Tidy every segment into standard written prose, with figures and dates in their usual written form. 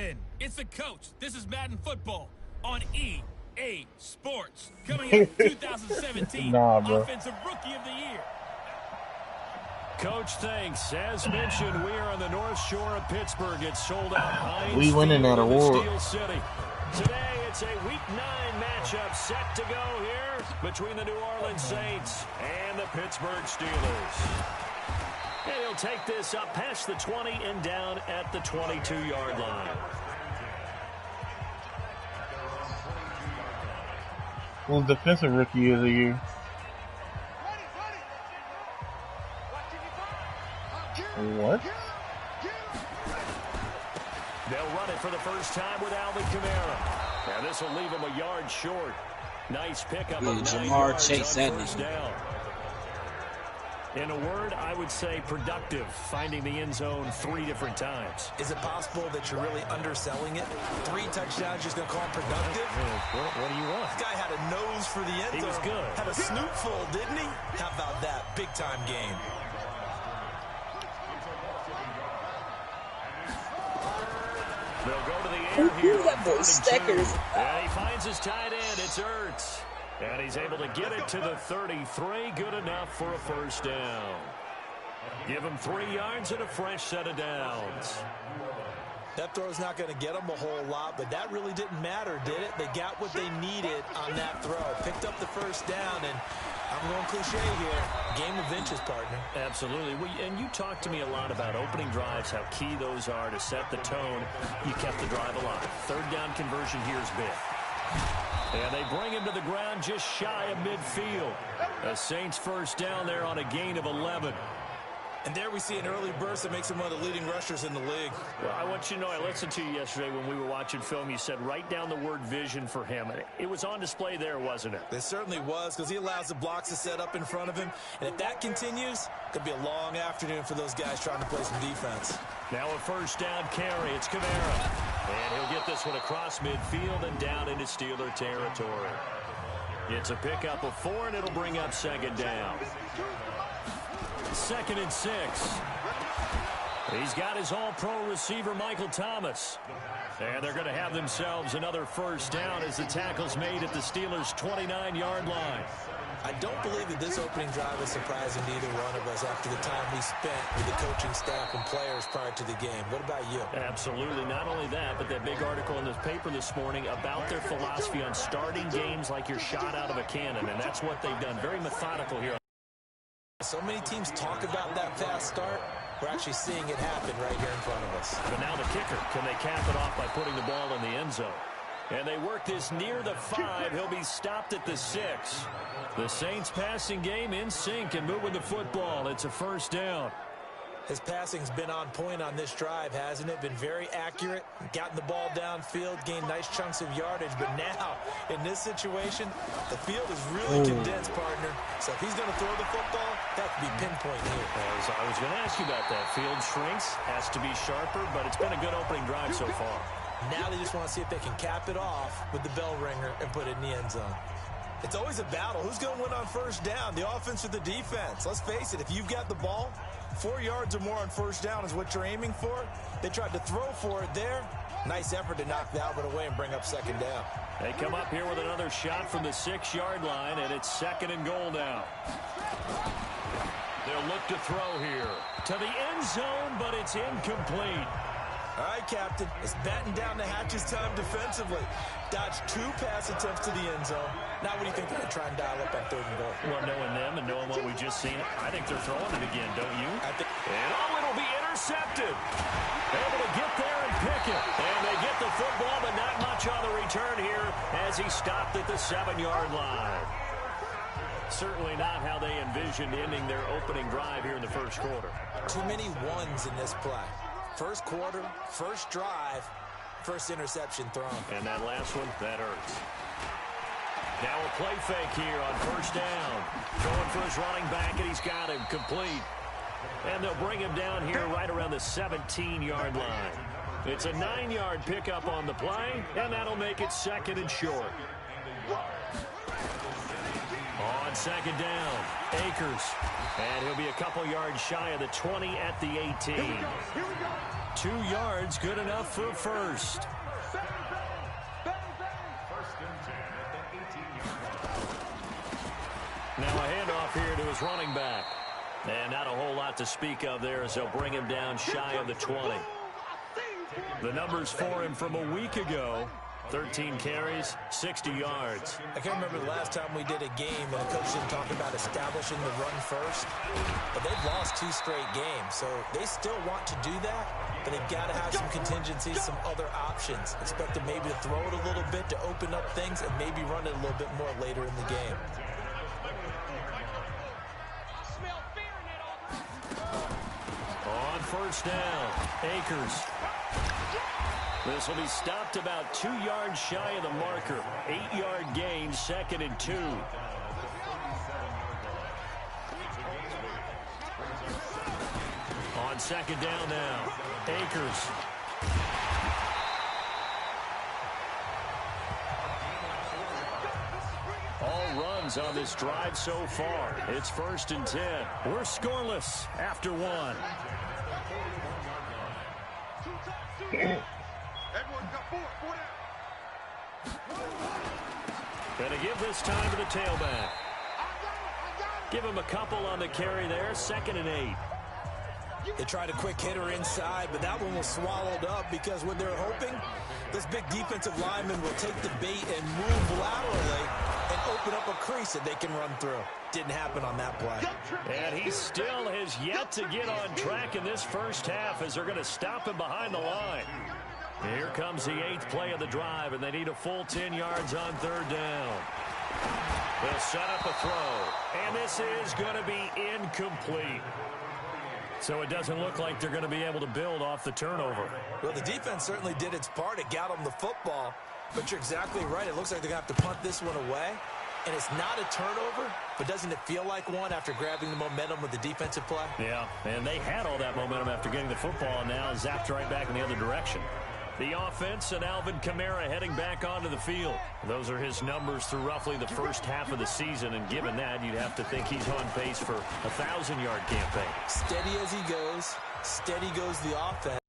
in. It's the coach. This is Madden Football on EA Sports. Coming up 2017 Offensive Rookie of the Year. Coach, thanks. As mentioned, we are on the North Shore of Pittsburgh. It's sold out. We winning that award. Steel City. Today, it's a Week 9 matchup set to go here between the New Orleans Saints and the Pittsburgh Steelers. And he'll take this up past the 20 and down at the 22-yard line. Well, Defensive Rookie of the Year. What? They'll run it for the first time with Alvin Kamara. And this will leave him a yard short. Nice pickup of 9 yards on first down. In a word, I would say productive, finding the end zone 3 different times. Is it possible that you're really underselling it? 3 touchdowns, just going to call him productive? What do you want? This guy had a nose for the end zone. He was good. Had a snootful, didn't he? How about that? Big-time game. They'll go to the air here. That boy Steckers. And he finds his tight end. It's Ertz. And he's able to get it to the 33. Good enough for a first down. Give him 3 yards and a fresh set of downs. That throw's not going to get them a whole lot, but that really didn't matter, did it? They got what they needed on that throw. Picked up the first down, and I'm going cliche here. Game of inches, partner. Absolutely. Well, and you talked to me a lot about opening drives, how key those are to set the tone. You kept the drive alive. Third down conversion here is big. And they bring him to the ground just shy of midfield. The Saints first down there on a gain of 11. And there we see an early burst that makes him one of the leading rushers in the league. Well, I want you to know, I listened to you yesterday when we were watching film. You said write down the word vision for him. It was on display there, wasn't it? It certainly was, because he allows the blocks to set up in front of him. And if that continues, it could be a long afternoon for those guys trying to play some defense. Now a first down carry. It's Kamara. And he'll get this one across midfield and down into Steeler territory. It's a pickup of 4, and it'll bring up second down. 2nd and 6. He's got his all-pro receiver, Michael Thomas. And they're going to have themselves another first down as the tackle's made at the Steelers' 29-yard line. I don't believe that this opening drive is surprising to either one of us after the time we spent with the coaching staff and players prior to the game. What about you? Absolutely. Not only that, but that big article in the paper this morning about their philosophy on starting games like you're shot out of a cannon, and that's what they've done. Very methodical here. So many teams talk about that fast start. We're actually seeing it happen right here in front of us. But now the kicker. Can they cap it off by putting the ball in the end zone? And they work this near the 5. He'll be stopped at the 6. The Saints passing game in sync and moving the football. It's a first down. His passing's been on point on this drive, hasn't it? Been very accurate, gotten the ball downfield, gained nice chunks of yardage. But now, in this situation, the field is really condensed, partner. So if he's going to throw the football, that could be pinpoint here. I was going to ask you about that. Field shrinks, has to be sharper, but it's been a good opening drive so far. Now they just want to see if they can cap it off with the bell ringer and put it in the end zone. It's always a battle. Who's going to win on first down, the offense or the defense? Let's face it, if you've got the ball, 4 yards or more on first down is what you're aiming for. They tried to throw for it there. Nice effort to knock the Albert away and bring up second down. They come up here with another shot from the 6-yard line, and it's 2nd and goal now. They'll look to throw here to the end zone, but it's incomplete. All right, Captain. It's batten down the hatches time defensively. Dodged 2 pass attempts to the end zone. Now what do you think they're going to try and dial up on 3rd and goal? Well, knowing them and knowing what we just seen, I think they're throwing it again, don't you? It'll be intercepted. Able to get there and pick it. And they get the football, but not much on the return here as he stopped at the 7-yard line. Certainly not how they envisioned ending their opening drive here in the first quarter. Too many ones in this play. First quarter, first drive, first interception thrown. And that last one, that hurts. Now a play fake here on first down. Going for his running back, and he's got him complete. And they'll bring him down here right around the 17-yard line. It's a 9-yard pickup on the play, and that'll make it 2nd and short. On on second down. Akers. And he'll be a couple yards shy of the 20 at the 18. Here we go. 2 yards, good enough for a first. Now a handoff here to his running back. And not a whole lot to speak of there as they'll bring him down shy of the 20. The numbers for him from a week ago: 13 carries, 60 yards. I can't remember the last time we did a game and a coach didn't talk about establishing the run first. But they've lost 2 straight games, so they still want to do that. But they've got to have some contingencies, some other options. Expect them maybe to throw it a little bit to open up things and maybe run it a little bit more later in the game. On first down, Akers. This will be stopped about 2 yards shy of the marker. 8-yard gain, 2nd and 2. On second down now, Akers. All runs on this drive so far. It's 1st and 10. We're scoreless after 1. Going to give this time to the tailback. Give him a couple on the carry there. 2nd and 8. They tried a quick hitter inside, but that one was swallowed up because what they're hoping, this big defensive lineman will take the bait and move laterally and open up a crease that they can run through. Didn't happen on that play. And he still has yet to get on track in this first half as they're going to stop him behind the line. Here comes the 8th play of the drive, and they need a full 10 yards on 3rd down. They'll set up a throw, and this is going to be incomplete. So it doesn't look like they're going to be able to build off the turnover. Well, the defense certainly did its part. It got them the football. But you're exactly right. It looks like they're going to have to punt this one away. And it's not a turnover, but doesn't it feel like one after grabbing the momentum with the defensive play? Yeah, and they had all that momentum after getting the football, and now zapped right back in the other direction. The offense and Alvin Kamara heading back onto the field. Those are his numbers through roughly the first half of the season, and given that, you'd have to think he's on pace for a 1,000-yard campaign. Steady as he goes, steady goes the offense.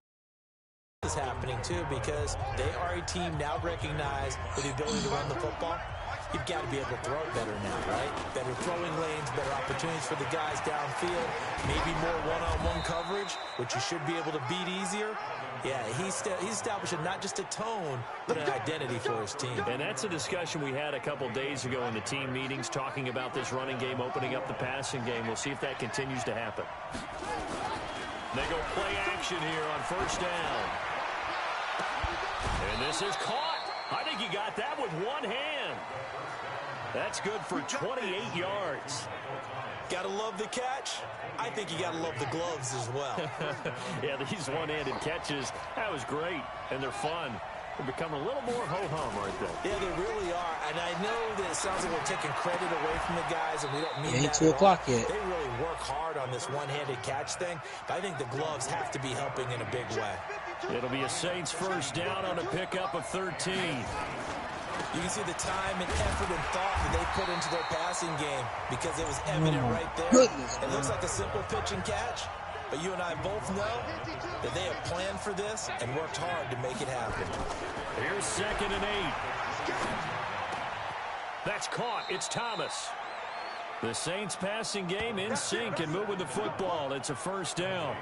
This is happening, too, because they are a team now recognized with the ability to run the football. You've got to be able to throw it better now, right? Better throwing lanes, better opportunities for the guys downfield, maybe more one-on-one coverage, which you should be able to beat easier. Yeah, he's establishing not just a tone, but an identity for his team. And that's a discussion we had a couple days ago in the team meetings, talking about this running game, opening up the passing game. We'll see if that continues to happen. They go play action here on first down. And this is caught. I think he got that with one hand. That's good for 28 yards. Gotta love the catch. I think you gotta love the gloves as well. Yeah, these one-handed catches, that was great, and they're fun. They're becoming a little more ho-hum right there. Yeah, they really are. And I know that it sounds like we're taking credit away from the guys, and we don't mean ain't that 2 o'clock all. yet. They really work hard on this one-handed catch thing, but I think the gloves have to be helping in a big way. It'll be a Saints first down on a pickup of 13. You can see the time and effort and thought that they put into their passing game because it was evident right there. Goodness, it looks like a simple pitch and catch, but you and I both know that they have planned for this and worked hard to make it happen. Here's 2nd and 8. That's caught. It's Thomas. The Saints passing game in sync and moving the football. It's a first down.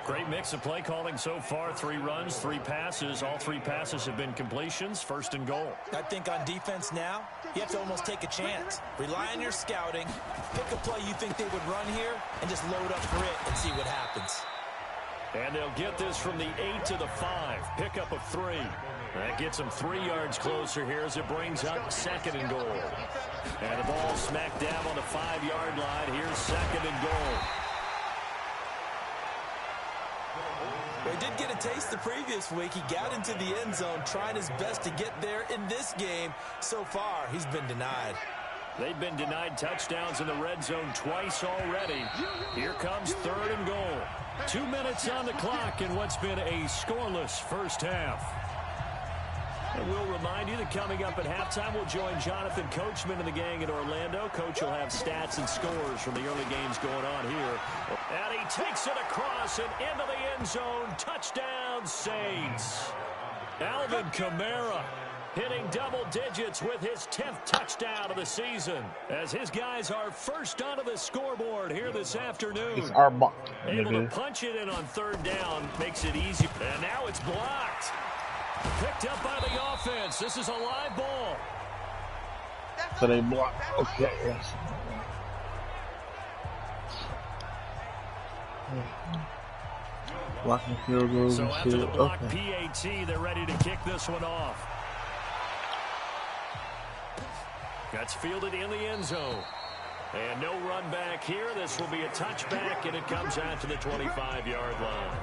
Great mix of play calling so far. 3 runs, 3 passes. All 3 passes have been completions. 1st and goal. I think on defense now, you have to almost take a chance. Rely on your scouting. Pick a play you think they would run here and just load up for it and see what happens. And they'll get this from the 8 to the 5. Pickup of 3. That gets them 3 yards closer here as it brings up 2nd and goal. And the ball smack dab on the 5-yard line. Here's 2nd and goal. Well, he did get a taste the previous week. He got into the end zone trying his best to get there in this game. So far, he's been denied. They've been denied touchdowns in the red zone twice already. Here comes 3rd and goal. 2 minutes on the clock in what's been a scoreless first half. And we'll remind you that coming up at halftime, we'll join Jonathan Coachman and the gang in Orlando. Coach will have stats and scores from the early games going on here. And he takes it across and into the end zone. Touchdown, Saints. Alvin Kamara hitting double digits with his 10th touchdown of the season, as his guys are first onto the scoreboard here this afternoon. It's our ball. Able to punch it in on third down, makes it easy. And now it's blocked. Picked up by the offense. This is a live ball. So they block. Okay. Blocking field goals. So after the block okay. PAT, they're ready to kick this one off. That's fielded in the end zone. And no run back here. This will be a touchback, and it comes out to the 25-yard line.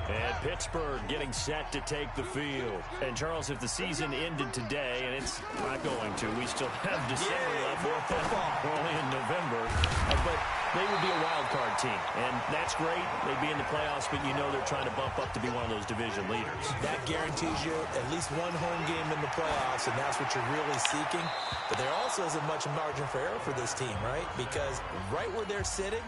And Pittsburgh getting set to take the field. And, Charles, if the season ended today, and it's not going to, we still have December left. We're only in November. But they would be a wild card team. And that's great. They'd be in the playoffs, but you know they're trying to bump up to be one of those division leaders. That guarantees you at least one home game in the playoffs, and that's what you're really seeking. But there also isn't much margin for error for this team, right? Because right where they're sitting,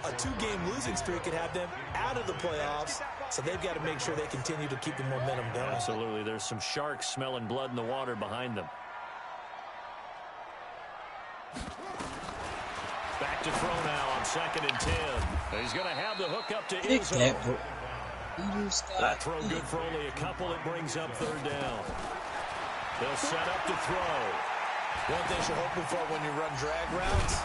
a 2-game losing streak could have them out of the playoffs, so they've got to make sure they continue to keep the momentum going. Absolutely. There's some sharks smelling blood in the water behind them. Back to throw now on 2nd and 10. He's going to have the hook up to Izzo. That throw good for only a couple. It brings up third down. They'll set up to throw. One thing you're hoping for when you run drag routes,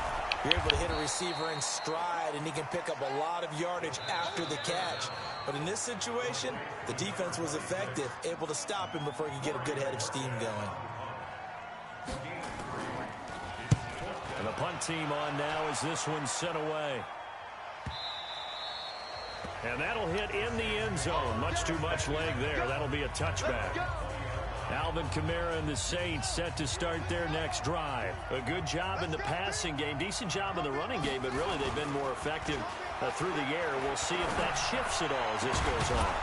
you're able to hit a receiver in stride, and he can pick up a lot of yardage after the catch. But in this situation, the defense was effective, able to stop him before he could get a good head of steam going. And the punt team on now as this one's sent away. And that'll hit in the end zone. Much too much leg there. That'll be a touchback. Alvin Kamara and the Saints set to start their next drive. A good job in the passing game. Decent job in the running game, but really they've been more effective through the air. We'll see if that shifts at all as this goes on.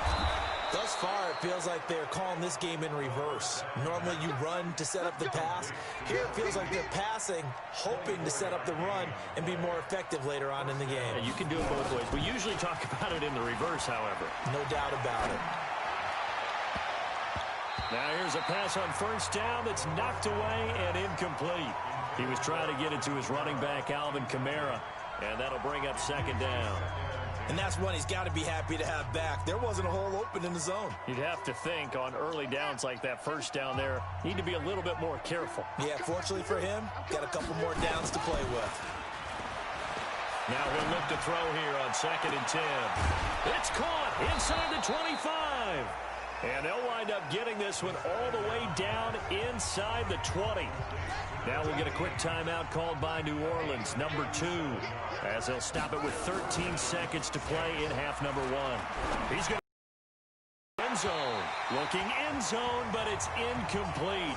Thus far, it feels like they're calling this game in reverse. Normally you run to set up the pass. Here it feels like they're passing, hoping to set up the run and be more effective later on in the game. And you can do it both ways. We usually talk about it in the reverse, however. No doubt about it. Now here's a pass on first down that's knocked away and incomplete. He was trying to get it to his running back, Alvin Kamara, and that'll bring up second down. And that's one he's got to be happy to have back. There wasn't a hole open in the zone. You'd have to think on early downs like that first down there, need to be a little bit more careful. Yeah, fortunately for him, got a couple more downs to play with. Now he'll look to throw here on 2nd and 10. It's caught inside the 25. And they'll wind up getting this one all the way down inside the 20. Now we'll get a quick timeout called by New Orleans, number 2, as they'll stop it with 13 seconds to play in half number 1. He's going to end zone. Looking end zone, but it's incomplete.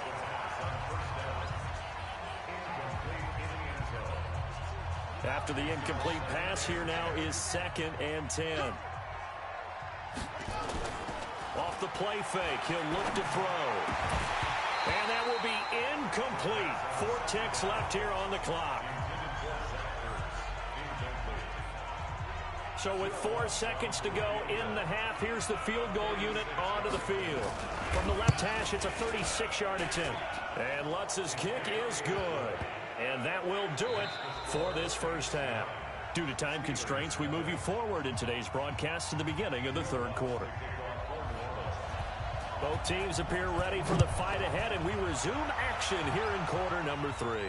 After the incomplete pass, here now is 2nd and 10. Off the play fake, he'll look to throw. And that will be incomplete. 4 ticks left here on the clock. So with 4 seconds to go in the half, here's the field goal unit onto the field. From the left hash, it's a 36-yard attempt. And Lutz's kick is good. And that will do it for this first half. Due to time constraints, we move you forward in today's broadcast to the beginning of the third quarter. Both teams appear ready for the fight ahead, and we resume action here in quarter number 3.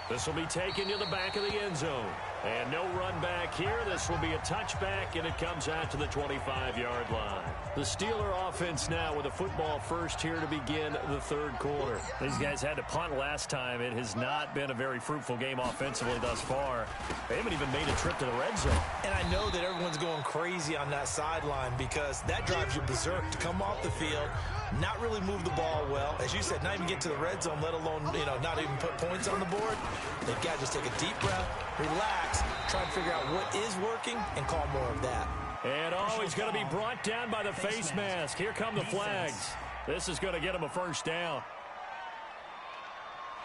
This will be taken to the back of the end zone. And no run back here. This will be a touchback, and it comes out to the 25-yard line. The Steeler offense now with a football first here to begin the third quarter. These guys had to punt last time. It has not been a very fruitful game offensively thus far. They haven't even made a trip to the red zone. And I know that everyone's going crazy on that sideline because that drives you berserk to come off the field, not really move the ball well. As you said, not even get to the red zone, let alone, not even put points on the board. They've got to just take a deep breath, relax, try to figure out what is working, and call more of that. And he's going to be brought down by the face mask. Here come the flags. This is going to get him a first down.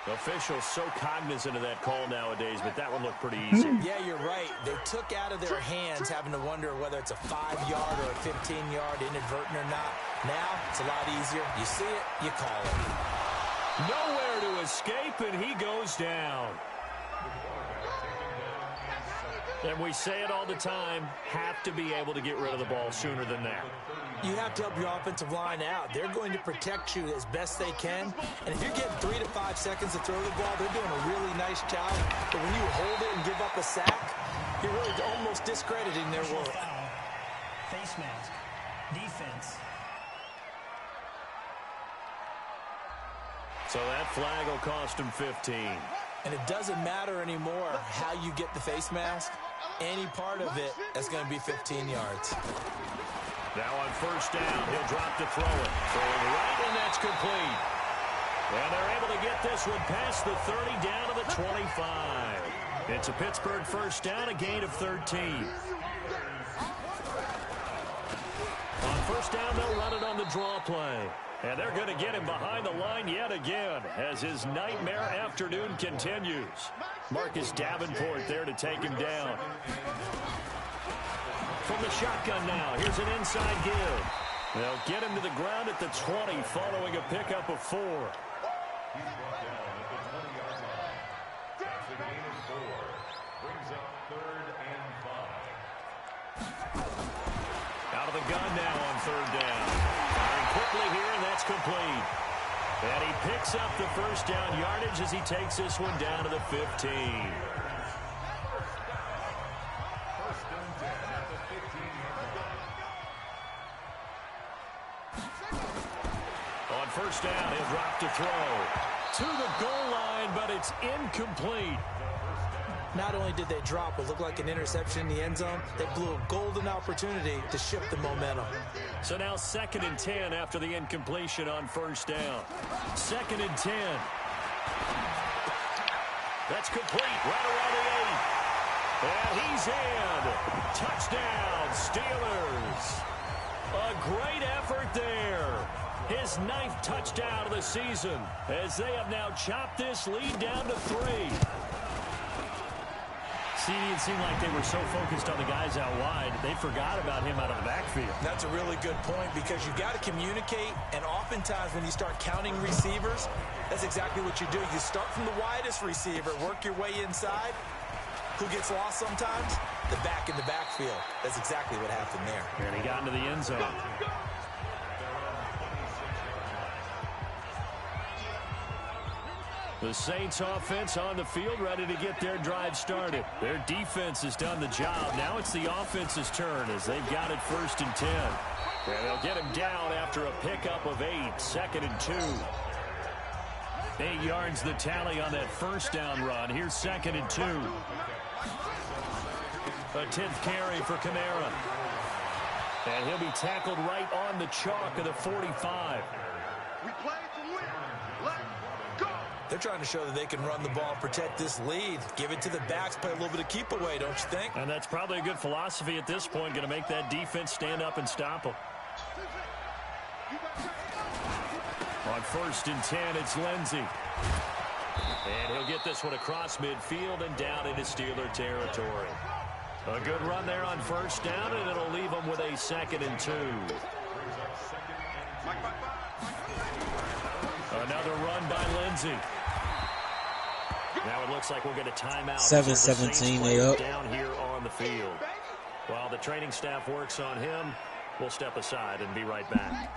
Officials so cognizant of that call nowadays, but that one looked pretty easy. Yeah, you're right. They took out of their hands having to wonder whether it's a 5-yard or a 15-yard, inadvertent or not. Now, it's a lot easier. You see it, you call it. Nowhere to escape, and he goes down. And we say it all the time, have to be able to get rid of the ball sooner than that. You have to help your offensive line out. They're going to protect you as best they can. And if you're getting 3 to 5 seconds to throw the ball, they're doing a really nice job. But when you hold it and give up a sack, you're really almost discrediting their work. Face mask. Defense. So that flag will cost him 15. And it doesn't matter anymore how you get the face mask. Any part of it is going to be 15 yards. Now on first down, he'll drop to throw it. Throwing right, and that's complete. And they're able to get this one past the 30 down to the 25. It's a Pittsburgh first down, a gain of 13. On first down, they'll run it on the draw play. And they're going to get him behind the line yet again as his nightmare afternoon continues. Marcus Davenport there to take him down. From the shotgun now, here's an inside give. They'll get him to the ground at the 20 following a pickup of 4. Out of the gun now on third down. Firing quickly here, and that's complete. And he picks up the first down yardage as he takes this one down to the 15. On first down, he'll drop to throw. To the goal line, but it's incomplete. Not only did they drop what looked like an interception in the end zone, they blew a golden opportunity to shift the momentum. So now 2nd and 10 after the incompletion on first down. 2nd and 10. That's complete right around the 8. And he's in. Touchdown, Steelers. A great effort there. His 9th touchdown of the season as they have now chopped this lead down to 3. See, it seemed like they were so focused on the guys out wide, they forgot about him out of the backfield. That's a really good point because you've got to communicate, and oftentimes when you start counting receivers, that's exactly what you do. You start from the widest receiver, work your way inside. Who gets lost sometimes? The back in the backfield. That's exactly what happened there. And he got into the end zone. The Saints offense on the field ready to get their drive started. Their defense has done the job. Now it's the offense's turn as they've got it 1st and 10. And they'll get him down after a pickup of 8. 2nd and 2. 8 yards the tally on that first down run. Here's 2nd and 2. A 10th carry for Kamara. And he'll be tackled right on the chalk of the 45. We play to win. Let's go. They're trying to show that they can run the ball and protect this lead. Give it to the backs, play a little bit of keep away, don't you think? And that's probably a good philosophy at this point, going to make that defense stand up and stop them. On 1st and 10, it's Lindsey. And he'll get this one across midfield and down into Steeler territory. A good run there on first down, and it'll leave them with a 2nd and 2. Another run by Lindsey. Now it looks like we'll get a timeout. 7-17, they up. Down here on the field. While the training staff works on him, we'll step aside and be right back.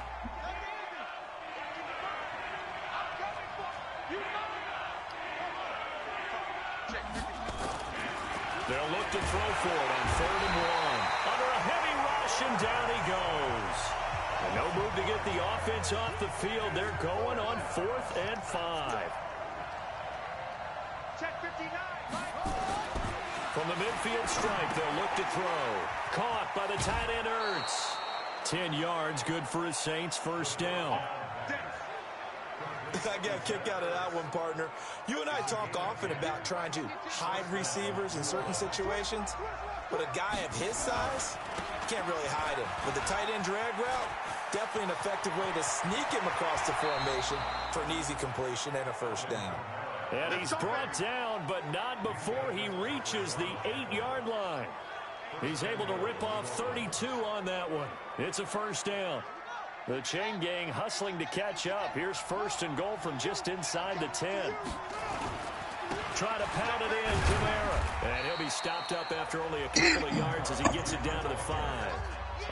They'll look to throw for it on 3rd and 1. Under a heavy rush, and down he goes. And no move to get the offense off the field. They're going on 4th and 5. From the midfield stripe, they'll look to throw. Caught by the tight end, Ertz. 10 yards, good for his Saints, first down. I got a kick out of that one, partner. You and I talk often about trying to hide receivers in certain situations, but a guy of his size, Can't really hide him. With the tight end drag route, definitely an effective way to sneak him across the formation for an easy completion and a first down. And he's brought down, but not before he reaches the 8-yard line. He's able to rip off 32 on that one. It's a first down. The chain gang hustling to catch up. Here's first and goal from just inside the 10. Try to pound it in, Kamara. And he'll be stopped up after only a couple of yards as he gets it down to the 5.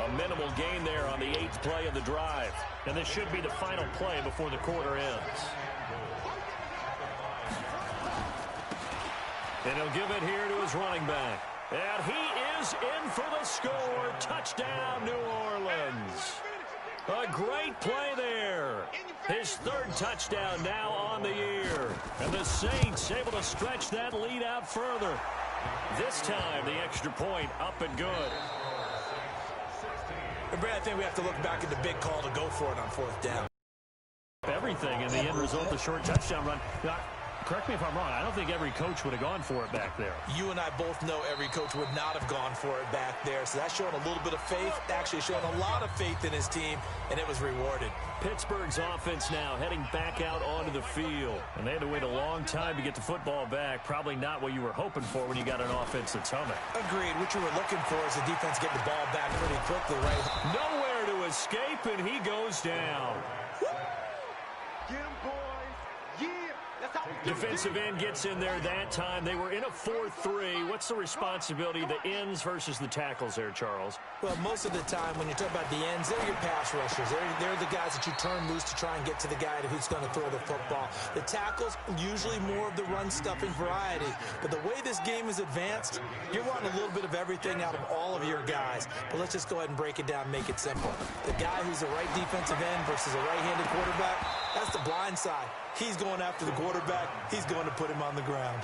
A minimal gain there on the 8th play of the drive. And this should be the final play before the quarter ends. And he'll give it here to his running back. And he is in for the score. Touchdown, New Orleans. A great play there. His 3rd touchdown now on the year. And the Saints able to stretch that lead out further. This time, the extra point up and good. And Brad, I think we have to look back at the big call to go for it on 4th down. Everything in the end result, the short touchdown run. Correct me if I'm wrong. I don't think every coach would have gone for it back there. You and I both know every coach would not have gone for it back there. So that's showing a little bit of faith, actually showing a lot of faith in his team, and it was rewarded. Pittsburgh's offense now heading back out onto the field. And they had to wait a long time to get the football back. Probably not what you were hoping for when you got an offense that's humming. Agreed. What you were looking for is the defense getting the ball back pretty quickly, right? Nowhere to escape, and he goes down. Get him, boys. Yeah. That's how we do it. Defensive end gets in there that time. They were in a 4-3. What's the responsibility of the ends versus the tackles there, Charles? Well, most of the time when you talk about the ends, they're your pass rushers. They're the guys that you turn loose to try and get to the guy who's going to throw the football. The tackles, usually more of the run-stuffing variety. But the way this game is advanced, you're wanting a little bit of everything out of all of your guys. But let's just go ahead and break it down and make it simple. The guy who's the right defensive end versus a right-handed quarterback, that's the blind side. He's going after the quarterback. He's going to put him on the ground.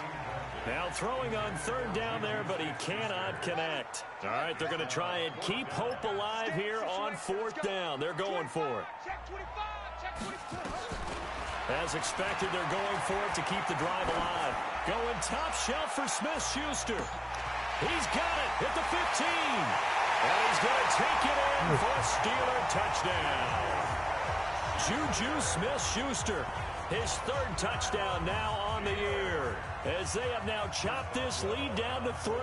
Now throwing on 3rd down there, but he cannot connect. All right, they're going to try and keep hope alive here on 4th down. They're going for it. As expected, they're going for it to keep the drive alive. Going top shelf for Smith-Schuster. He's got it at the 15. And he's going to take it in for a Steeler touchdown. Juju Smith-Schuster, his 3rd touchdown now on the year, as they have now chopped this lead down to 3.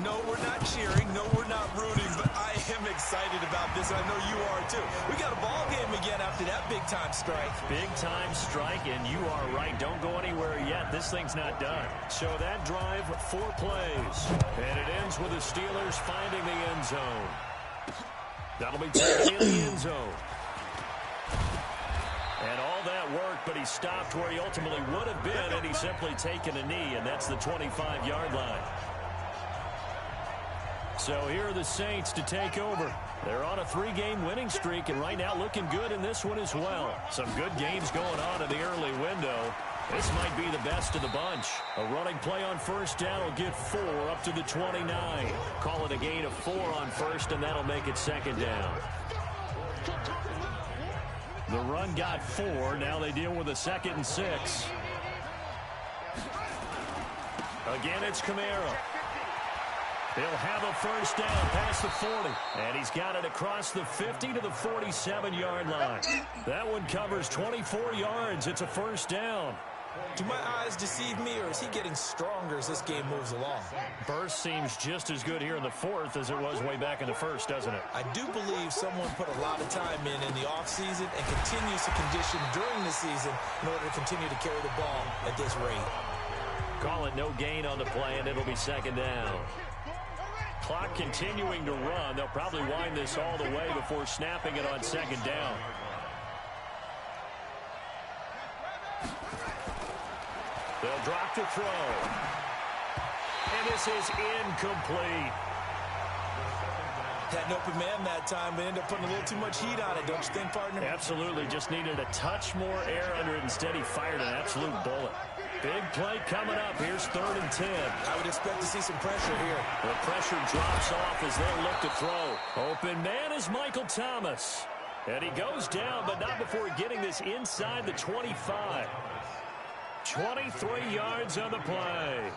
No, we're not cheering. No, we're not rooting, but I am excited about this, and I know you are too. We got a ball game again after that big-time strike. Big-time strike, and you are right. Don't go anywhere yet. This thing's not done. So that drive, 4 plays, and it ends with the Steelers finding the end zone. That'll be taken in the end zone. And all that work, but he stopped where he ultimately would have been, and he's simply taken a knee, and that's the 25-yard line. So here are the Saints to take over. They're on a 3-game winning streak, and right now looking good in this one as well. Some good games going on in the early window. This might be the best of the bunch. A running play on 1st down will get 4 up to the 29. Call it a gain of 4 on 1st, and that'll make it 2nd down. The run got 4. Now they deal with a 2nd and 6. Again, it's Kamara. He'll have a 1st down past the 40. And he's got it across the 50 to the 47-yard line. That one covers 24 yards. It's a 1st down. Do my eyes deceive me, or is he getting stronger as this game moves along? Burst seems just as good here in the 4th as it was way back in the 1st, doesn't it? I do believe someone put a lot of time in the offseason and continues to condition during the season in order to continue to carry the ball at this rate. Call it no gain on the play, and it'll be 2nd down. Clock continuing to run. They'll probably wind this all the way before snapping it on 2nd down. They'll drop to throw. And this is incomplete. Had an open man that time, but ended up putting a little too much heat on it, don't you think, partner? Absolutely. Just needed a touch more air under it. Instead, he fired an absolute bullet. Big play coming up. Here's 3rd and 10. I would expect to see some pressure here. The pressure drops off as they look to throw. Open man is Michael Thomas. And he goes down, but not before getting this inside the 25. 23 yards on the play.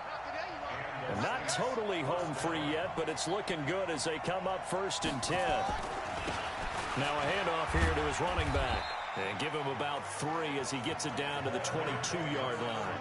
And not totally home free yet, but it's looking good as they come up 1st and 10. Now a handoff here to his running back. And give him about 3 as he gets it down to the 22-yard line.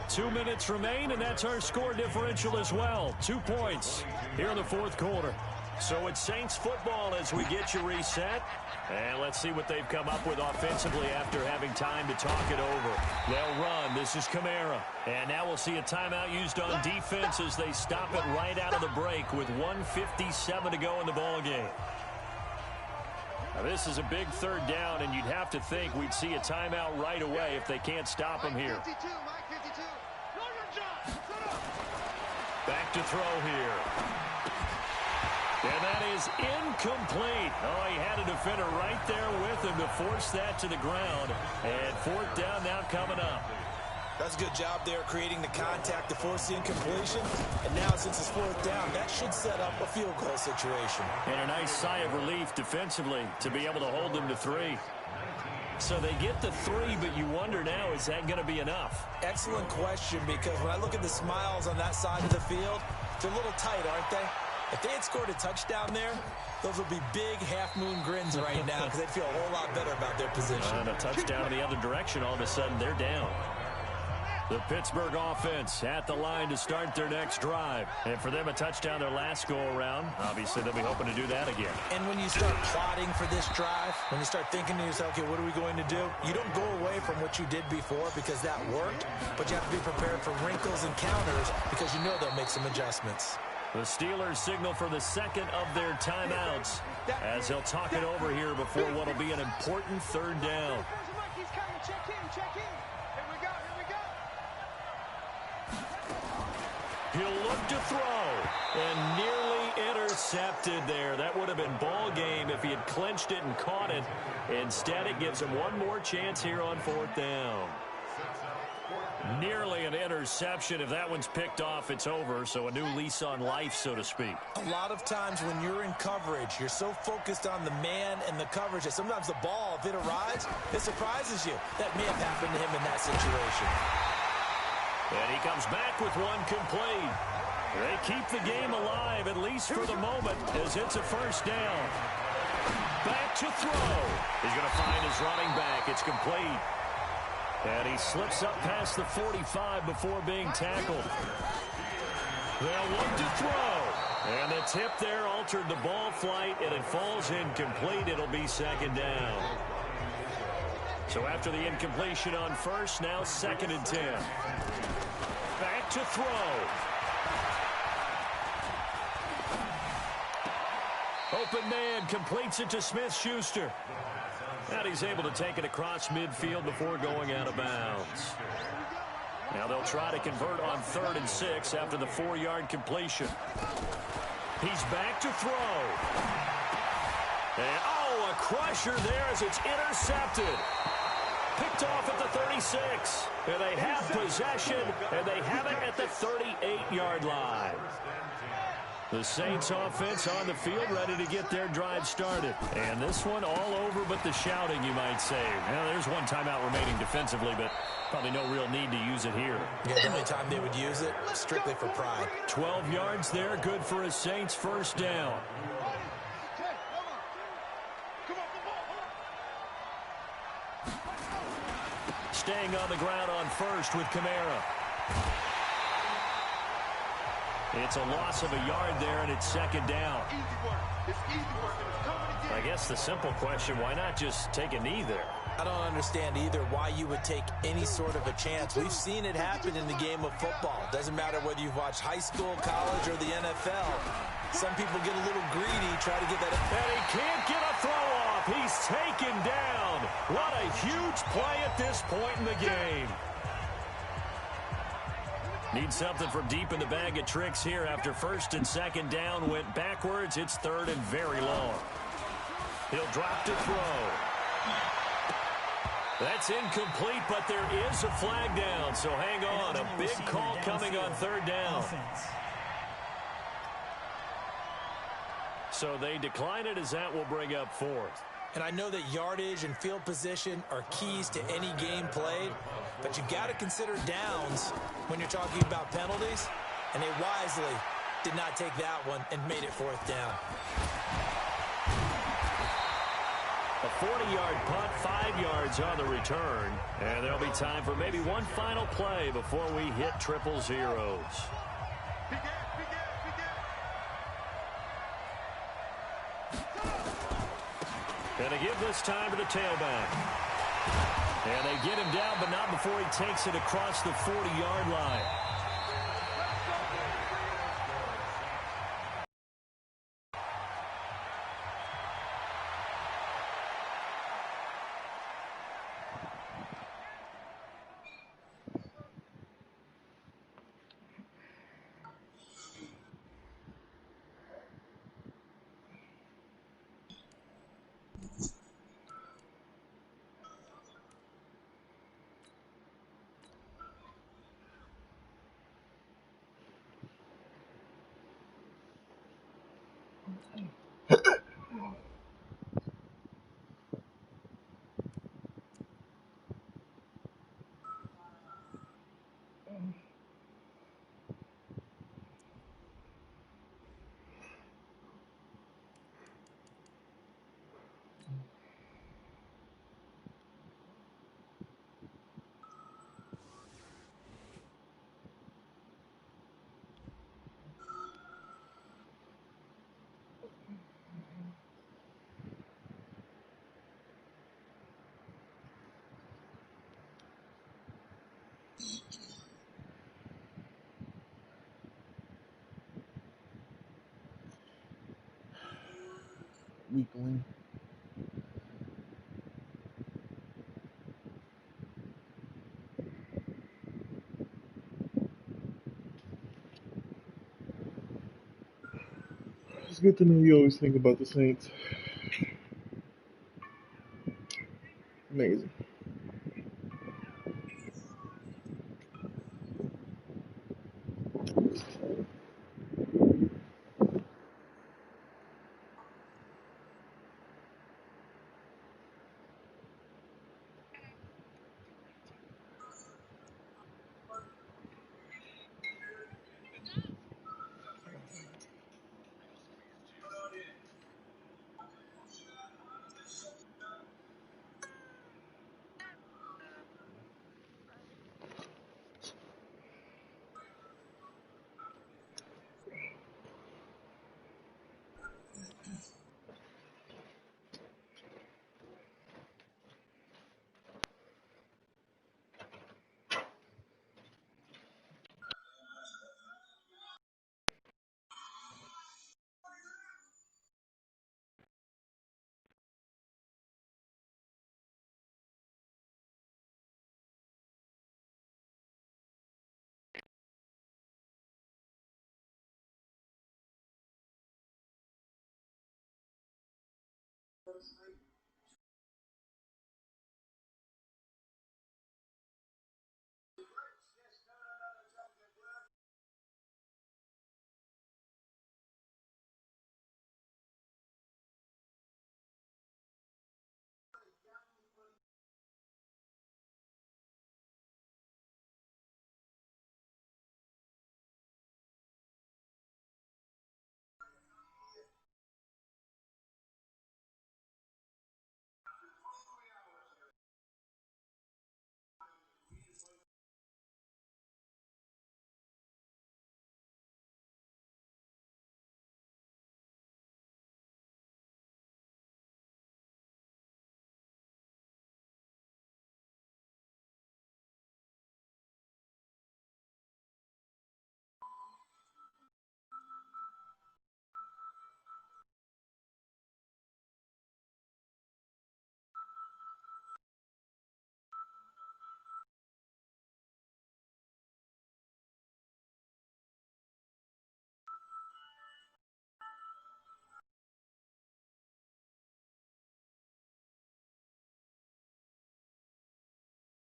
Two minutes remain, and that's our score differential as well. 2 points here in the 4th quarter. So it's Saints football as we get you reset. And let's see what they've come up with offensively after having time to talk it over. They'll run. This is Kamara. And now we'll see a timeout used on defense as they stop it right out of the break with 1:57 to go in the ballgame. Now this is a big 3rd down, and you'd have to think we'd see a timeout right away if they can't stop him here. Back to throw here. And that is incomplete. Oh, he had a defender right there with him to force that to the ground. And 4th down now coming up. That's a good job there creating the contact to force the incompletion. And now since it's 4th down, that should set up a field goal situation. And a nice sigh of relief defensively to be able to hold them to 3. So they get the 3, but you wonder now, is that going to be enough? Excellent question, because when I look at the smiles on that side of the field, they're a little tight, aren't they? If they had scored a touchdown there, those would be big half-moon grins right now because they'd feel a whole lot better about their position. And a touchdown in the other direction, all of a sudden they're down. The Pittsburgh offense at the line to start their next drive. And for them, a touchdown their last go-around. Obviously, they'll be hoping to do that again. And when you start plotting for this drive, when you start thinking to yourself, okay, what are we going to do? You don't go away from what you did before because that worked, but you have to be prepared for wrinkles and counters because you know they'll make some adjustments. The Steelers signal for the 2nd of their timeouts as they'll talk it over here before what will be an important 3rd down. He'll look to throw and nearly intercepted there. That would have been ball game if he had clinched it and caught it. Instead, it gives him one more chance here on 4th down. Nearly an interception. If that one's picked off, it's over. So a new lease on life, so to speak. A lot of times when you're in coverage, you're so focused on the man and the coverage that sometimes the ball, if it arrives, it surprises you. That may have happened to him in that situation. And he comes back with one complete. They keep the game alive, at least for the moment, as it's a 1st down. Back to throw. He's going to find his running back. It's complete. And he slips up past the 45 before being tackled. They'll look to throw. And the tip there altered the ball flight, and it falls incomplete. It'll be 2nd down. So after the incompletion on 1st, now 2nd and 10. Back to throw. Open man completes it to Smith-Schuster. And he's able to take it across midfield before going out of bounds. Now they'll try to convert on 3rd and 6 after the 4-yard completion. He's back to throw. And, oh, a crusher there as it's intercepted. Picked off at the 36. And they have possession, and they have it at the 38-yard line. The Saints offense on the field ready to get their drive started. And this one all over but the shouting, you might say. Well, there's one timeout remaining defensively, but probably no real need to use it here. Yeah, the only time they would use it, strictly for pride. 12 yards there, good for a Saints 1st down. Staying on the ground on 1st with Kamara. It's a loss of a yard there, and it's 2nd down. I guess the simple question, why not just take a knee there? I don't understand either why you would take any sort of a chance. We've seen it happen in the game of football. Doesn't matter whether you've watched high school, college, or the NFL. Some people get a little greedy, try to get that. And he can't get a throw off. He's taken down. What a huge play at this point in the game. Need something from deep in the bag of tricks here after 1st and 2nd down went backwards. It's 3rd and very long. He'll drop to throw. That's incomplete, but there is a flag down, so hang on. A big call coming on 3rd down. So they decline it as that will bring up 4th. And I know that yardage and field position are keys to any game played, but you got to consider downs when you're talking about penalties, and they wisely did not take that one and made it 4th down. A 40-yard punt, 5 yards on the return, and there'll be time for maybe one final play before we hit triple zeros. Going to give this time to the tailback. And they get him down, but not before he takes it across the 40-yard line. Weakling. It's good to know you always think about the Saints. Amazing.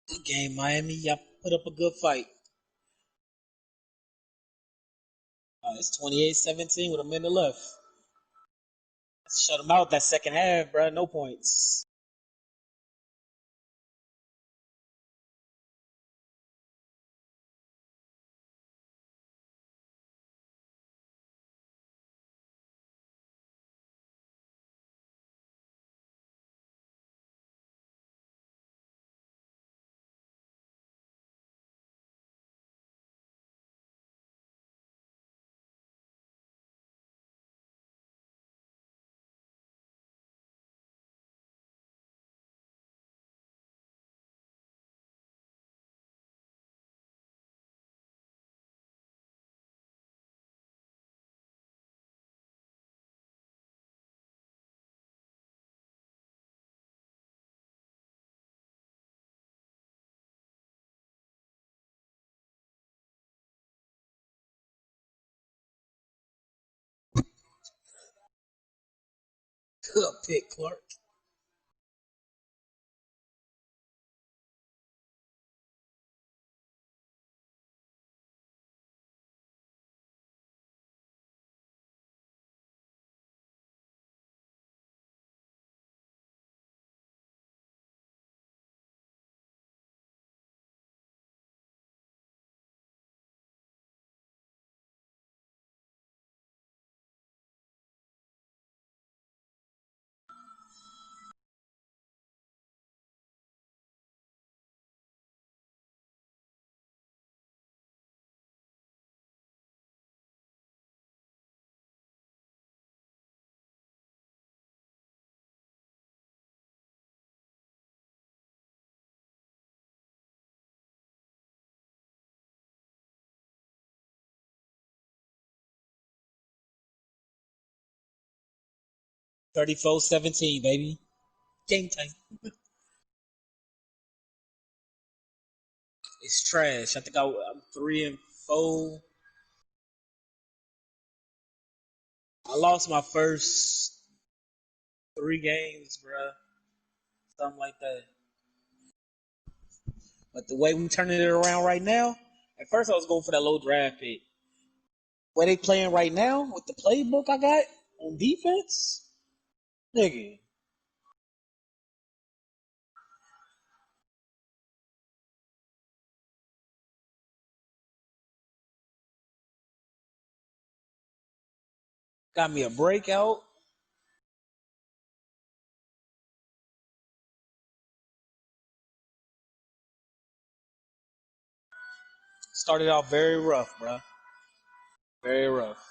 Good game, Miami. Y'all put up a good fight. It's 28-17 with a minute left. Shut them out that second half, bro. No points. Good pick, Clark. $34-17, baby. Game time. It's trash. I think I'm 3-4. I lost my first 3 games, bro. Something like that. But the way we turning it around right now, at first I was going for that low draft pick. Where they playing right now with the playbook I got on defense, nigga. Got me a breakout. Started off very rough, bro. Very rough.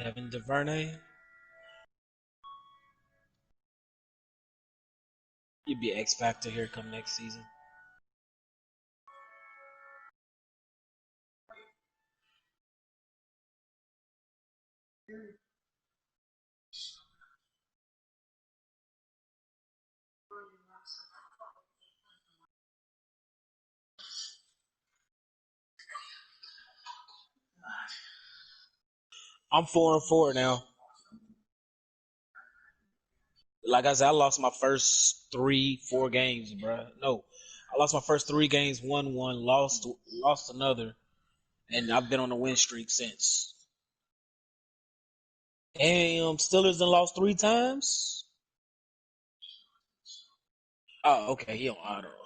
Devin DuVernay. You'd be X Factor here come next season. I'm 4-4 now. Like I said, I lost my first 3-4 games, bro. No, I lost my first 3 games, won one, lost another, and I've been on a win streak since. Damn, Steelers done lost 3 times. Oh, okay, he on auto.